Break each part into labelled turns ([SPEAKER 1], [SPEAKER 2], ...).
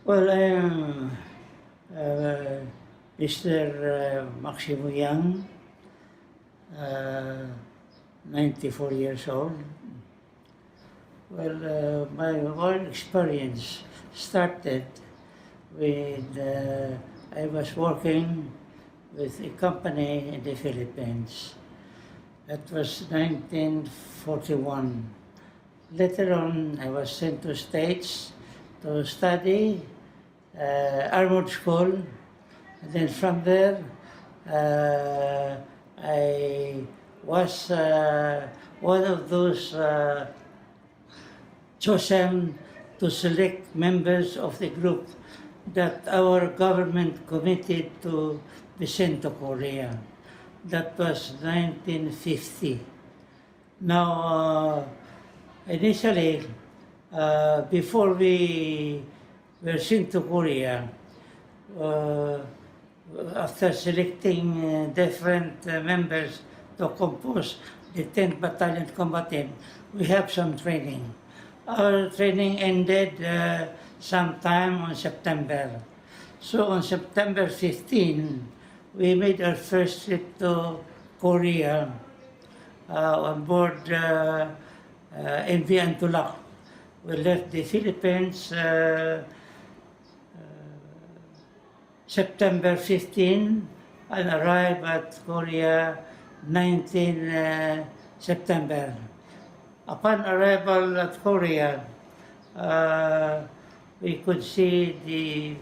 [SPEAKER 1] Well, I am Mr. Maximo Yang, 94 years old. Well, my work experience started when I was working with a company in the Philippines. That was 1941. Later on, I was sent to States to study armored school. And then from there, I was one of those chosen to select members of the group that our government committed to be sent to Korea. That was 1950. Now, initially, before we were sent to Korea, after selecting different members to compose the 10th Battalion Combatant, we have some training. Our training ended sometime on September. So on September 15, we made our first trip to Korea on board MV Antulak. We left the Philippines September 15 and arrived at Korea 19 September. Upon arrival at Korea, we could see the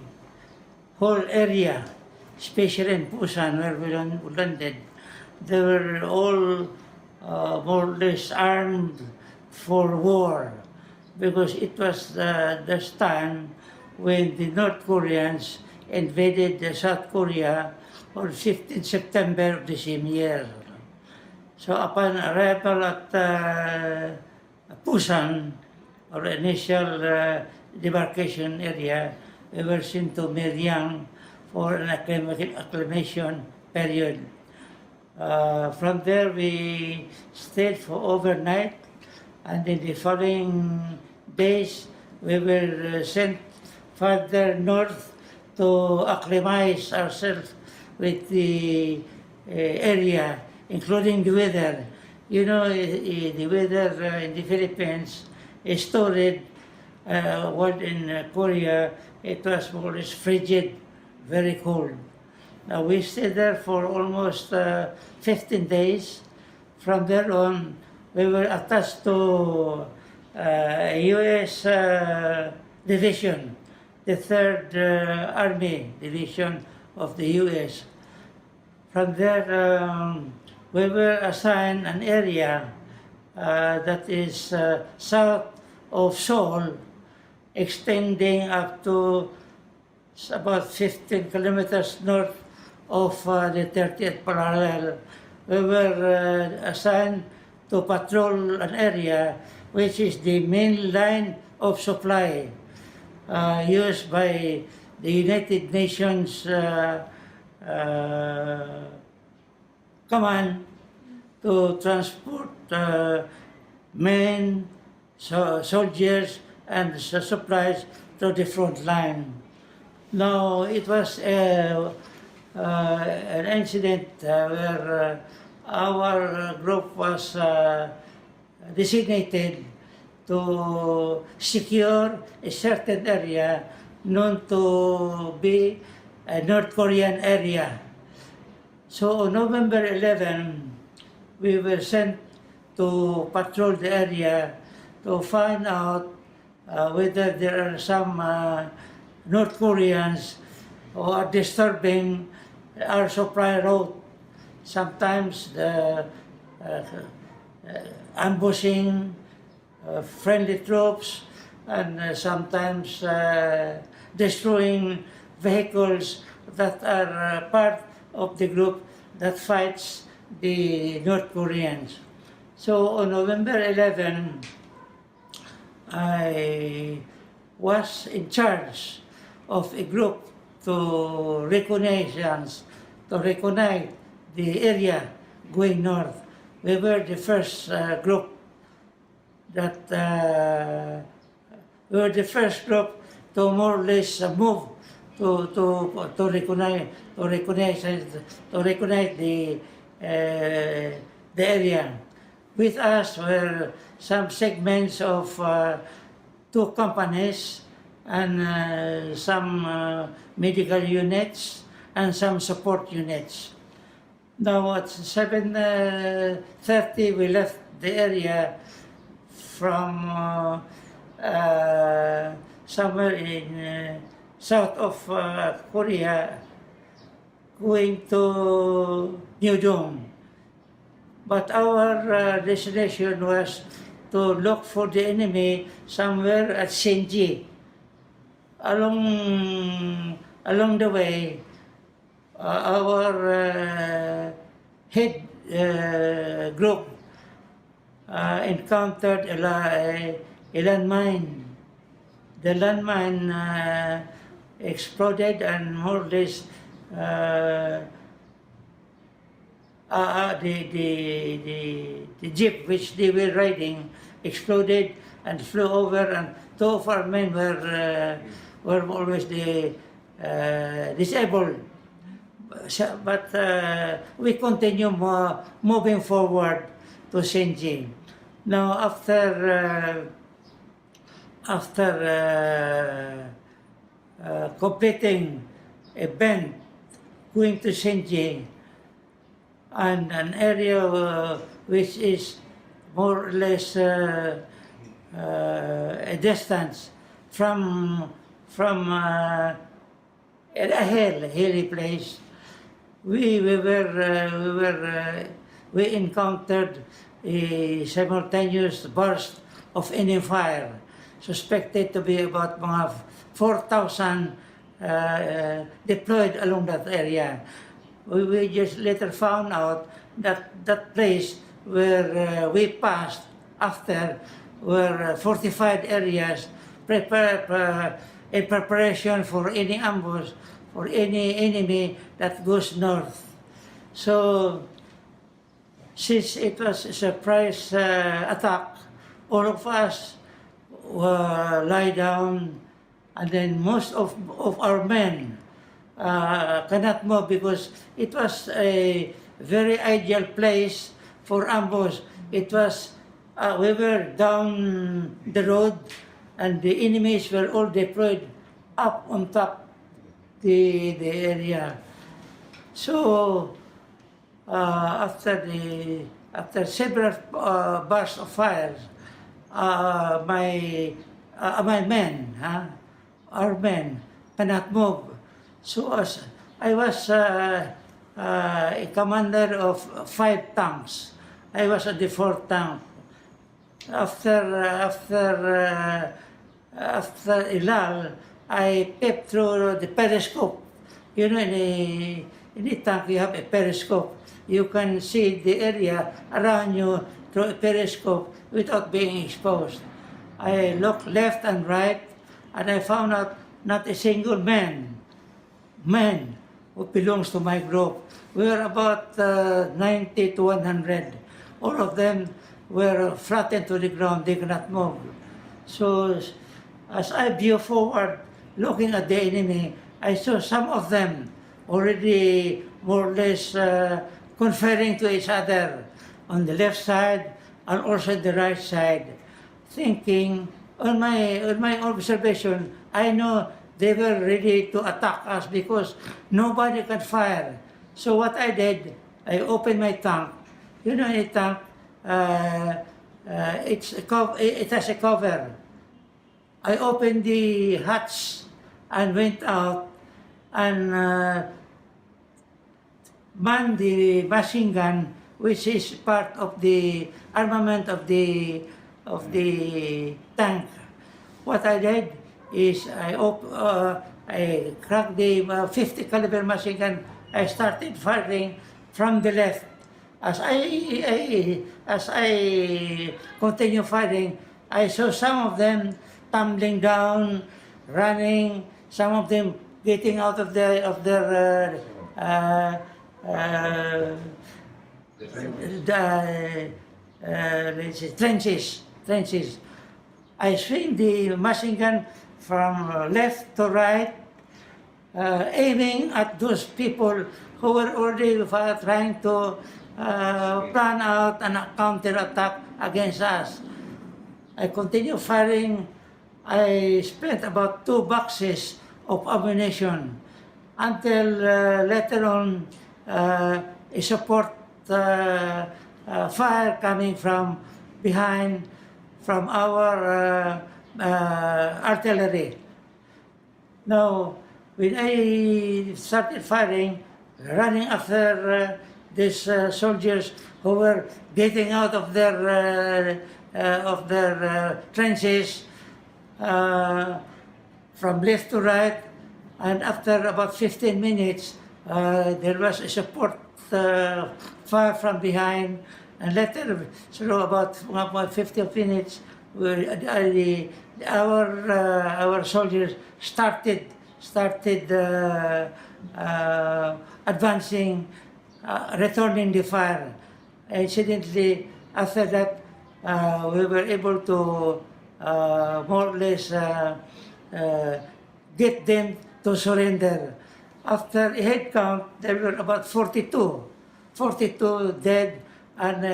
[SPEAKER 1] whole area, especially in Busan where we landed. They were all more or less armed for war, because it was this time when the North Koreans invaded South Korea on 15 September of the same year. So upon arrival at Busan, our initial demarcation area, we were sent to Miryang for an acclimation period. From there, we stayed for overnight, and in the following days, we were sent further north to acclimatize ourselves with the area, including the weather. You know, the weather in the Philippines is torrid, while in Korea it was more or less frigid, very cold. Now we stayed there for almost 15 days. From there on, we were attached to a U.S. division, the 3rd Army Division of the U.S. From there, we were assigned an area that is south of Seoul, extending up to about 15 kilometers north of the 30th parallel. We were assigned to patrol an area which is the main line of supply used by the United Nations command to transport men, soldiers, and supplies to the front line. Now, it was an incident where our group was designated to secure a certain area known to be a North Korean area. So on November 11, we were sent to patrol the area to find out whether there are some North Koreans who are disturbing our supply route. Sometimes ambushing friendly troops, and sometimes destroying vehicles that are part of the group that fights the North Koreans. So on November 11, I was in charge of a group to recognize the area going north. We were the first group to more or less move to recognize the area. With us were some segments of 2 companies and some medical units and some support units. Now at 7:30 we left the area from somewhere in south of Korea going to New Dong. But our destination was to look for the enemy somewhere at Senji. Along the way, our head group encountered a landmine. The landmine exploded and more or less the jeep which they were riding exploded and flew over, and 2 of our men were always disabled. But we continue moving forward to Senji. Now after completing a bend going to Senji, and an area which is more or less a distance from a hilly place, we encountered a simultaneous burst of enemy fire, suspected to be about 4,000 deployed along that area. We just later found out that that place where we passed after were fortified areas in preparation for any ambush for any enemy that goes north. So since it was a surprise attack, all of us lie down, and then most of our men cannot move because it was a very ideal place for ambush. It was, we were down the road and the enemies were all deployed up on top the area. So after several bursts of fire, my men, our men cannot move. So as I was a commander of 5 tanks, I was at the 4th tank. After a lull, I peeped through the periscope. You know, in a tank you have a periscope. You can see the area around you through a periscope without being exposed. I looked left and right, and I found out not a single man who belongs to my group. We were about 90 to 100. All of them were flattened to the ground, they cannot move. So as I view forward, looking at the enemy, I saw some of them already more or less conferring to each other on the left side and also the right side, thinking, on my observation, I know they were ready to attack us because nobody can fire. So what I did, I opened my tank. You know, a tank, it has a cover. I opened the hatch and went out and manned the machine gun, which is part of the armament of the tank. What I did is I cracked the 50 caliber machine gun. I started firing from the left. As I continue firing, I saw some of them tumbling down, running, some of them getting out of their trenches. I swing the machine gun from left to right, aiming at those people who were already trying to plan out a counterattack against us. I continued firing. I spent about 2 boxes of ammunition until later on a support fire coming from behind from our artillery. Now, when I started firing, running after these soldiers who were getting out of their trenches from left to right, and after about 15 minutes, there was a support fire from behind, and later, so about 15 minutes, our soldiers started advancing, returning the fire. Incidentally, after that, we were able to more or less get them to surrender. After a head count, there were about 42 dead and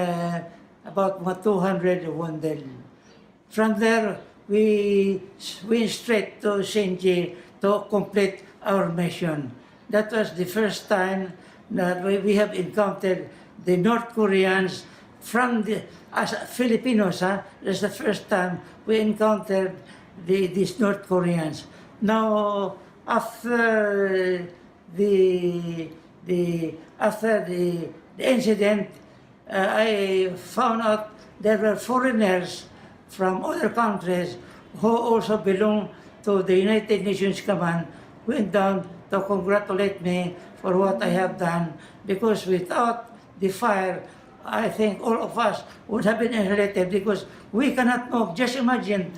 [SPEAKER 1] about 200 wounded. From there, we went straight to Shenji to complete our mission. That was the first time that we have encountered the North Koreans from as Filipinos. That's the first time we encountered these North Koreans. Now, after the incident, I found out there were foreigners from other countries who also belong to the United Nations Command, went down to congratulate me for what I have done, because without the fire, I think all of us would have been annihilated because we cannot move. Just imagine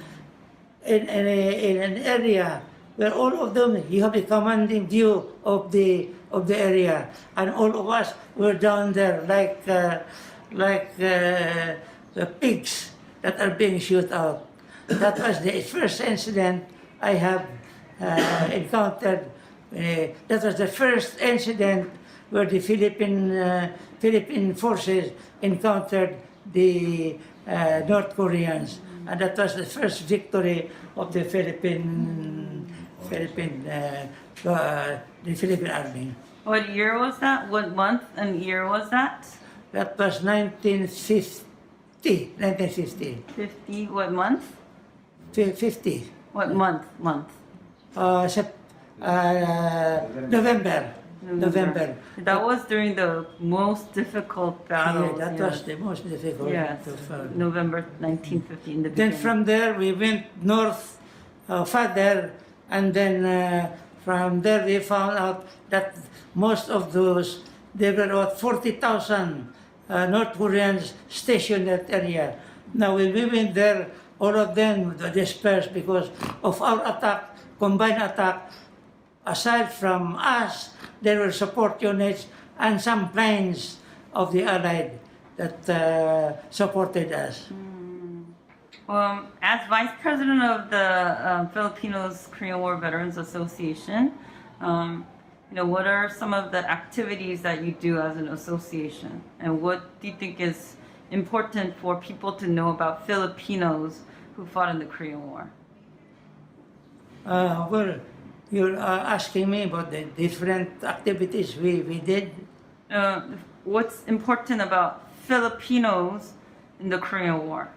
[SPEAKER 1] in an area where all of them, you have a commanding view of the area, and all of us were down there like the pigs that are being shot out. That was the first incident I have encountered. That was the first incident where the Philippine forces encountered the North Koreans, and that was the first victory of the Philippine army.
[SPEAKER 2] What year was that? What month and year was that?
[SPEAKER 1] That was 1950.
[SPEAKER 2] 50. What month?
[SPEAKER 1] 50.
[SPEAKER 2] What month?
[SPEAKER 1] November.
[SPEAKER 2] That was during the most difficult battle.
[SPEAKER 1] Yeah, that was the most difficult.
[SPEAKER 2] Yes, November 1950 in the
[SPEAKER 1] Then
[SPEAKER 2] beginning.
[SPEAKER 1] from there we went north further, and then from there we found out that most of those, there were about 40,000 North Koreans stationed in that area. Now when we went there, all of them were dispersed because of our attack, combined attack. Aside from us, there were support units and some planes of the Allied that supported us.
[SPEAKER 2] As Vice President of the Filipinos Korean War Veterans Association, what are some of the activities that you do as an association? And what do you think is important for people to know about Filipinos who fought in the Korean War?
[SPEAKER 1] Well, you're asking me about the different activities we did.
[SPEAKER 2] What's important about Filipinos in the Korean War?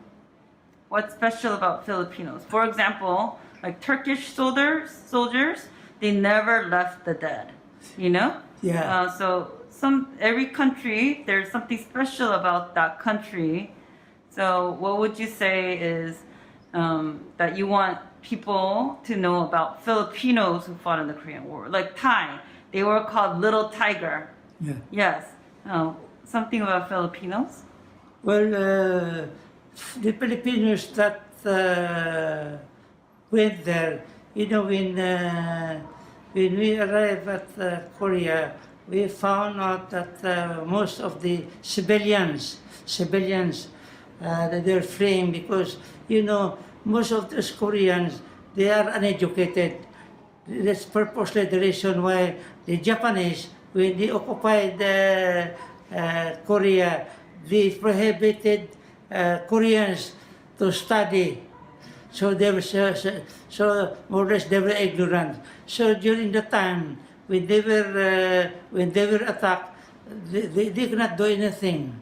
[SPEAKER 2] What's special about Filipinos? For example, like Turkish soldiers, they never left the dead,
[SPEAKER 1] Yeah.
[SPEAKER 2] So every country, there's something special about that country. So what would you say is that you want people to know about Filipinos who fought in the Korean War? Like Thai, they were called Little Tiger.
[SPEAKER 1] Yeah.
[SPEAKER 2] Yes. Something about Filipinos?
[SPEAKER 1] Well, the Filipinos that went there, when we arrived at Korea, we found out that most of the civilians, that they're fleeing because, most of those Koreans, they are uneducated. That's purposely the reason why the Japanese, when they occupied Korea, they prohibited Koreans to study. So they were so more or less they were ignorant. So during the time when they were attacked, they could not do anything.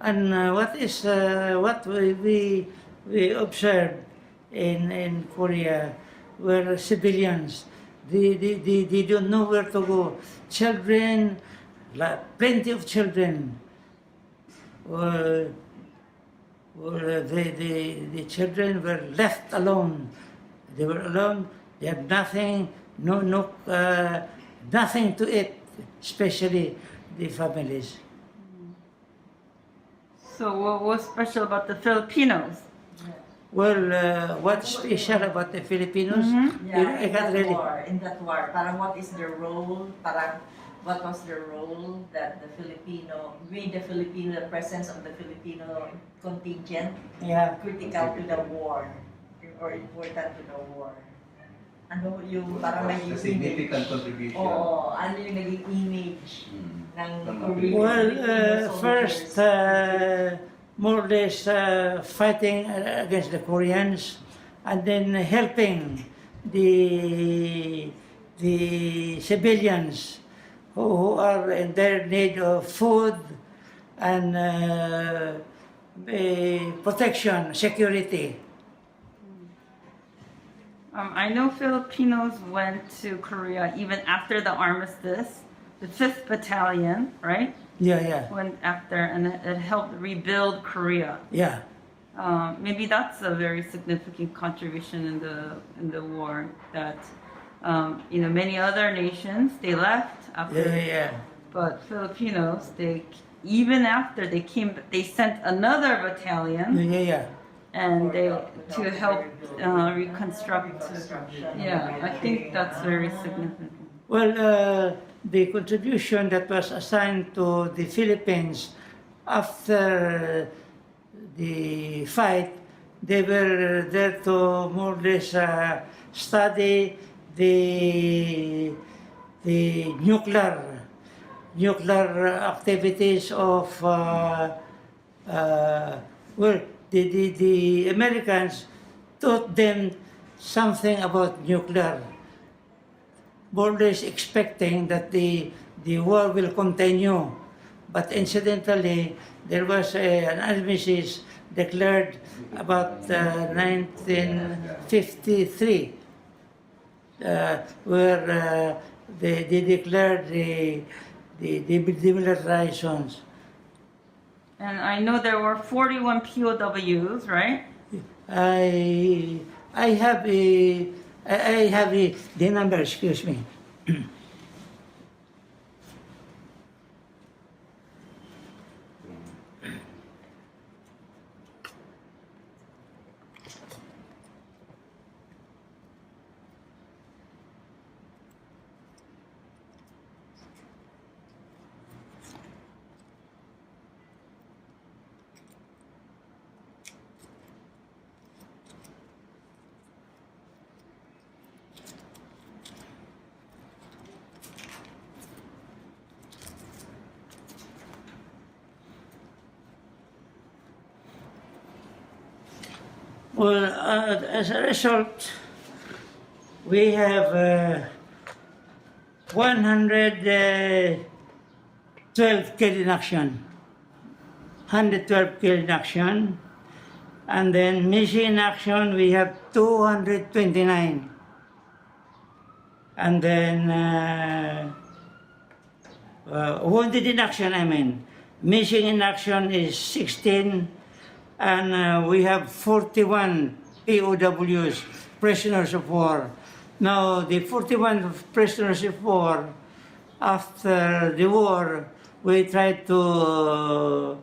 [SPEAKER 1] And what we observed in Korea were civilians. They don't know where to go. Children, plenty of children. The children were left alone. They were alone. They had nothing, nothing to eat, especially the families.
[SPEAKER 2] So what was special about the Filipinos?
[SPEAKER 1] Well, what's special about the Filipinos?
[SPEAKER 3] Yeah,
[SPEAKER 1] I can't really.
[SPEAKER 3] in that war, parang what is their role? Parang what was their role that the the presence of the Filipino contingent
[SPEAKER 1] Yeah.
[SPEAKER 3] critical to the war or important to the war? Ano yung parang may
[SPEAKER 4] The significant contribution.
[SPEAKER 3] Oo, ano yung naging image ng Korean
[SPEAKER 1] Well,
[SPEAKER 3] Filipino
[SPEAKER 1] first,
[SPEAKER 3] soldiers?
[SPEAKER 1] more or less fighting against the Koreans, and then helping the civilians who are in their need of food and protection, security.
[SPEAKER 2] I know Filipinos went to Korea even after the armistice, the 5th Battalion, right?
[SPEAKER 1] Yeah.
[SPEAKER 2] Went after, and it helped rebuild Korea.
[SPEAKER 1] Yeah.
[SPEAKER 2] Maybe that's a very significant contribution in the war. That many other nations they left after,
[SPEAKER 1] Yeah.
[SPEAKER 2] but Filipinos even after they came, they sent another battalion
[SPEAKER 1] Yeah.
[SPEAKER 2] and to help reconstruct. Yeah, I think that's very significant.
[SPEAKER 1] Well, the contribution that was assigned to the Philippines after the fight, they were there to more or less study the nuclear activities of the Americans taught them something about nuclear, more or less expecting that the war will continue. But incidentally, there was an armistice declared about 1953, where they declared the demilitarized zones.
[SPEAKER 2] And I know there were 41 POWs, right?
[SPEAKER 1] I have the number. Excuse me. Well, as a result, we have 112 killed in action, 112 killed in action, and then missing in action we have 229, and then wounded in action, missing in action is 16. And we have 41 POWs, prisoners of war. Now, the 41 prisoners of war, after the war, we tried to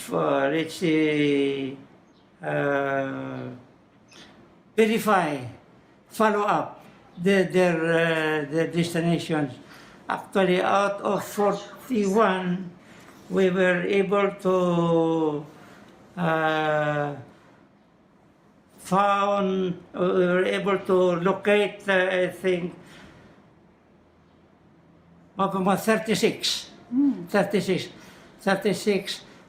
[SPEAKER 1] let's say, verify, follow up their destinations. Actually, out of 41, we were able to found, we were able to locate, I think, about 36. 36.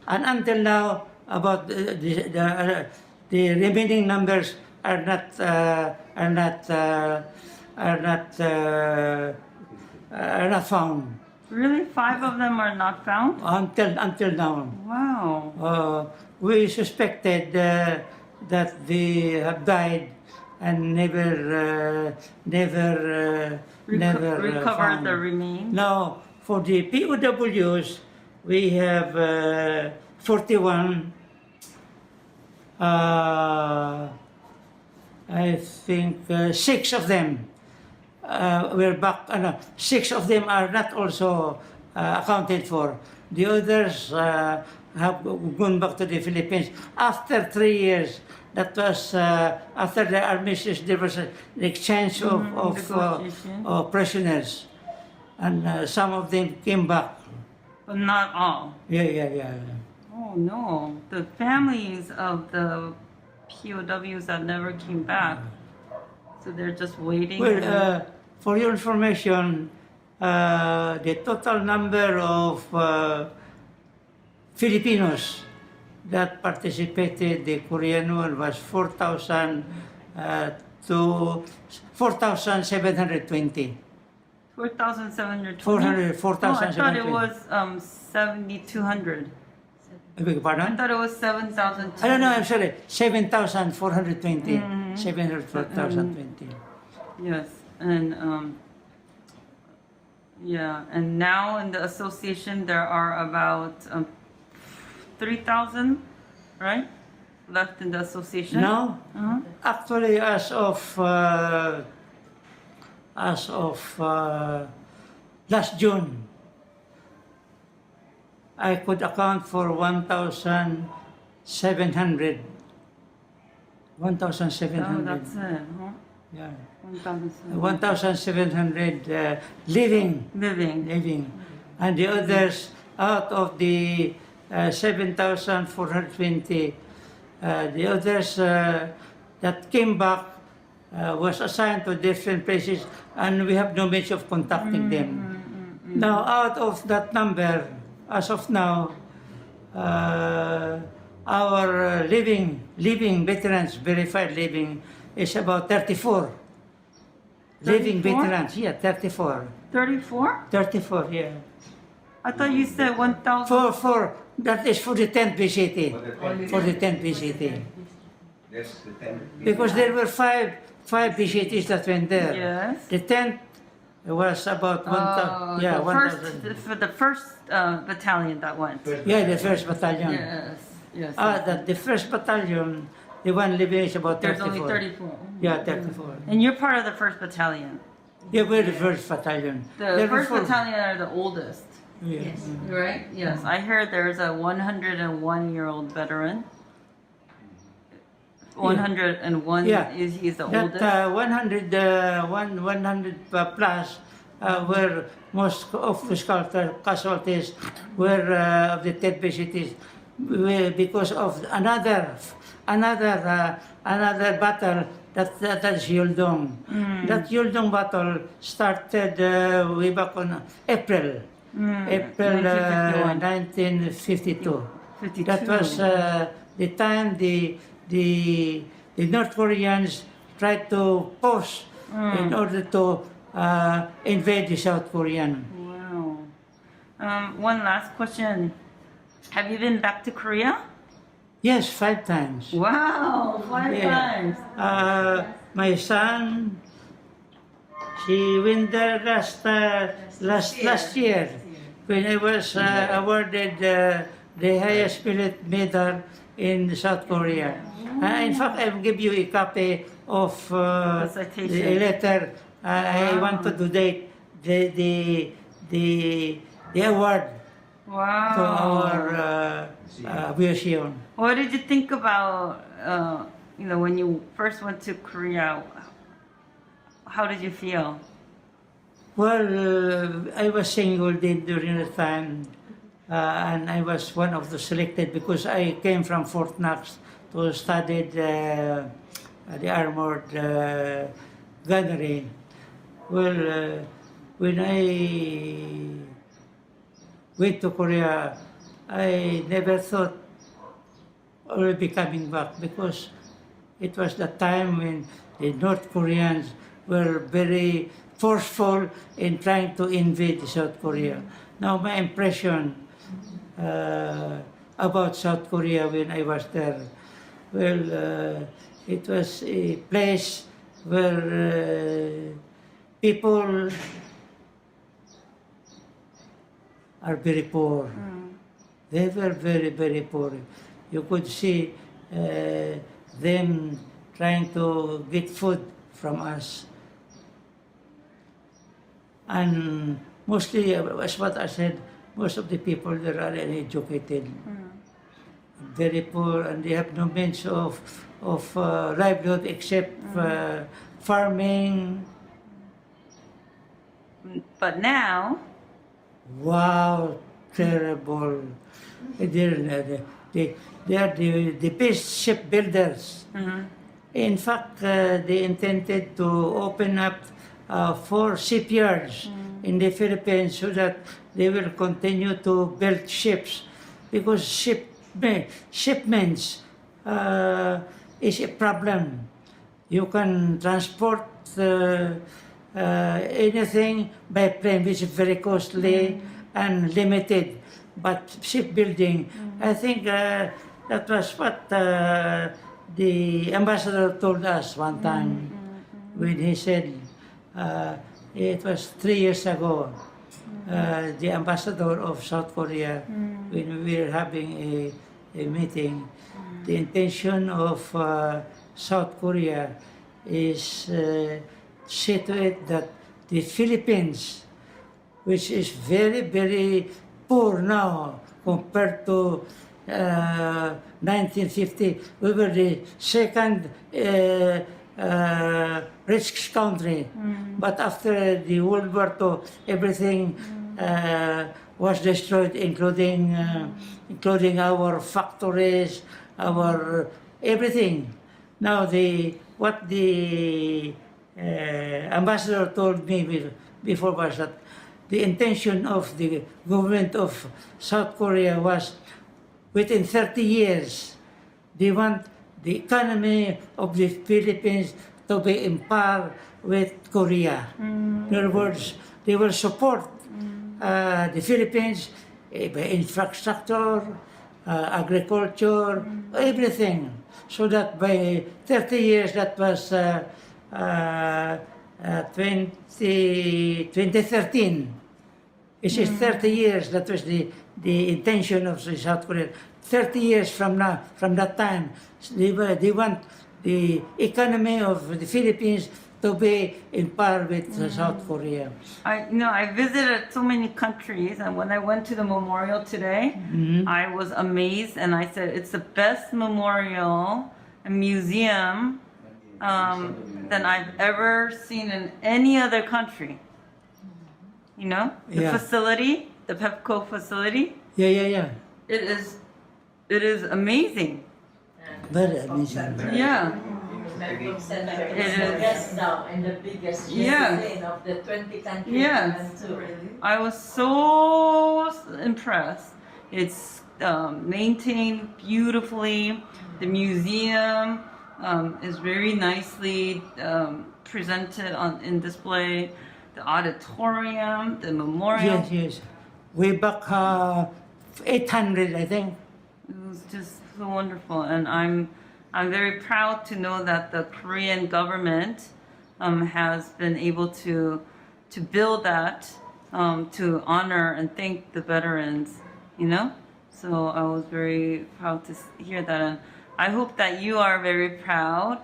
[SPEAKER 1] And until now, about the remaining numbers are not found
[SPEAKER 2] Really? 5 of them are not found?
[SPEAKER 1] until now.
[SPEAKER 2] Wow.
[SPEAKER 1] We suspected that they have died and never
[SPEAKER 2] Recovered
[SPEAKER 1] found.
[SPEAKER 2] the remains?
[SPEAKER 1] Now, for the POWs, we have 41. I think 6 of them were back. 6 of them are not also accounted for. The others have gone back to the Philippines after 3 years. That was after the armistice. There was an exchange of
[SPEAKER 2] negotiation.
[SPEAKER 1] prisoners, and some of them came back.
[SPEAKER 2] But not all.
[SPEAKER 1] Yeah.
[SPEAKER 2] Oh no. The families of the POWs that never came back. So they're just waiting.
[SPEAKER 1] Well, for your information, the total number of Filipinos that participated the Korean War was 4,720.
[SPEAKER 2] 4,720?
[SPEAKER 1] 4,720.
[SPEAKER 2] Oh, I thought it was 7,200.
[SPEAKER 1] I beg your
[SPEAKER 2] I
[SPEAKER 1] pardon?
[SPEAKER 2] thought it was 7,200.
[SPEAKER 1] I don't know, I'm sorry, 7,420. 7,420.
[SPEAKER 2] Yes, and yeah, and now in the association there are about 3,000, right, left in the association.
[SPEAKER 1] Now,
[SPEAKER 2] Uh-huh.
[SPEAKER 1] actually, as of last June, I could account for 1,700. 1,700.
[SPEAKER 2] Oh, that's it, huh?
[SPEAKER 1] Yeah.
[SPEAKER 2] 1,700.
[SPEAKER 1] 1,700 living.
[SPEAKER 2] Living.
[SPEAKER 1] And the others, out of the 7,420, the others that came back was assigned to different places, and we have no means of contacting them. Now, out of that number, as of now, our living veterans, verified living, is about 34. Living
[SPEAKER 2] 34?
[SPEAKER 1] veterans, yeah, 34.
[SPEAKER 2] 34?
[SPEAKER 1] 34, yeah.
[SPEAKER 2] I thought you said 1,000.
[SPEAKER 1] That is for the 10th VCT. For the 10th VCT.
[SPEAKER 4] That's the 10.
[SPEAKER 1] Because there were five VCTs that went there.
[SPEAKER 2] Yes.
[SPEAKER 1] The 10th was about 1,000. Yeah, 1,000.
[SPEAKER 2] For the first battalion that went.
[SPEAKER 1] Yeah, the 1st Battalion.
[SPEAKER 2] Yes.
[SPEAKER 1] The 1st Battalion, the one living is about 34.
[SPEAKER 2] There's only 34.
[SPEAKER 1] Yeah, 34.
[SPEAKER 2] And you're part of the 1st battalion.
[SPEAKER 1] Yeah, we're the 1st Battalion.
[SPEAKER 2] The
[SPEAKER 1] There were
[SPEAKER 2] 1st
[SPEAKER 1] four.
[SPEAKER 2] battalion are the oldest,
[SPEAKER 1] Yeah.
[SPEAKER 3] Yes.
[SPEAKER 2] right? Yes. I heard there's a 101-year-old veteran. 101
[SPEAKER 1] Yeah.
[SPEAKER 2] he's the
[SPEAKER 1] That
[SPEAKER 2] oldest.
[SPEAKER 1] 100 plus were most of the casualties were of the 10th VCTs because of another battle that is Yuldong. That Yuldong battle started way back on April 1952.
[SPEAKER 2] 52.
[SPEAKER 1] That was the time the North Koreans tried to pause in order to invade the South Korean.
[SPEAKER 2] Wow. One last question. Have you been back to Korea?
[SPEAKER 1] Yes, 5 times.
[SPEAKER 2] Wow, 5
[SPEAKER 1] Yeah.
[SPEAKER 2] times.
[SPEAKER 1] My son, she went there last year when I was awarded the highest military medal in South Korea. In fact, I will give you a copy of
[SPEAKER 2] The
[SPEAKER 1] the
[SPEAKER 2] citation.
[SPEAKER 1] letter. I want to donate the award
[SPEAKER 2] Wow.
[SPEAKER 1] to our aviation.
[SPEAKER 2] What did you think about, when you first went to Korea? How did you feel?
[SPEAKER 1] Well, I was single during the time, and I was one of the selected because I came from Fort Knox to study the armored gunnery. Well, when I went to Korea, I never thought I will be coming back because it was the time when the North Koreans were very forceful in trying to invade South Korea. Now my impression about South Korea when I was there, well, it was a place where people are very poor. They were very, very poor. You could see them trying to get food from us. And mostly, as what I said, most of the people there are uneducated, very poor, and they have no means of livelihood except farming.
[SPEAKER 2] But now,
[SPEAKER 1] Wow, terrible. They are the best shipbuilders. In fact, they intended to open up 4 shipyards in the Philippines so that they will continue to build ships, because shipments is a problem. You can transport anything by plane, which is very costly and limited. But shipbuilding, I think that was what the ambassador told us one time when he said, it was 3 years ago, the ambassador of South Korea, when we were having a meeting, the intention of South Korea is see to it that the Philippines, which is very, very poor now compared to 1950, we were the second rich country. But after the World War II, everything was destroyed, including our factories, our everything. Now what the ambassador told me before was that the intention of the government of South Korea was within 30 years, they want the economy of the Philippines to be in par with Korea. In other words, they will support the Philippines by infrastructure, agriculture, everything. So that by 30 years, that was 2013. It is 30 years, that was the intention of the South Korea. 30 years from now, from that time, they want the economy of the Philippines to be in par with South Korea.
[SPEAKER 2] I visited so many countries, and when I went to the memorial today, I was amazed, and I said it's the best memorial and museum than I've ever seen in any other country. You know, the
[SPEAKER 1] Yeah.
[SPEAKER 2] facility, the Pepco facility,
[SPEAKER 1] Yeah.
[SPEAKER 2] it is amazing.
[SPEAKER 1] Very amazing.
[SPEAKER 2] Yeah.
[SPEAKER 3] Medical center
[SPEAKER 2] It
[SPEAKER 3] is the
[SPEAKER 2] is.
[SPEAKER 3] best now and the biggest
[SPEAKER 2] Yeah.
[SPEAKER 3] discipline of the 20 countries.
[SPEAKER 2] Yes.
[SPEAKER 3] we went to.
[SPEAKER 2] I was so impressed. It's maintained beautifully. The museum is very nicely presented in display. The auditorium, the memorial.
[SPEAKER 1] Yes. Way back 800, I think.
[SPEAKER 2] It was just so wonderful, and I'm very proud to know that the Korean government has been able to build that to honor and thank the veterans. You know, so I was very proud to hear that, and I hope that you are very proud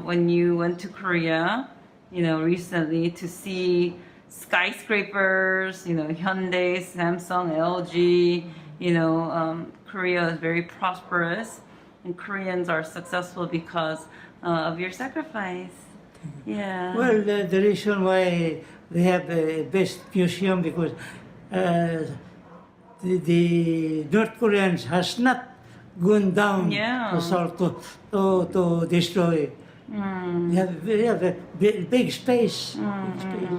[SPEAKER 2] when you went to Korea, recently, to see skyscrapers, Hyundai, Samsung, LG. Korea is very prosperous, and Koreans are successful because of your sacrifice. Yeah.
[SPEAKER 1] Well, the reason why they have the best museum because the North Koreans has not gone down
[SPEAKER 2] Yeah.
[SPEAKER 1] to destroy. We have a big space. Big space.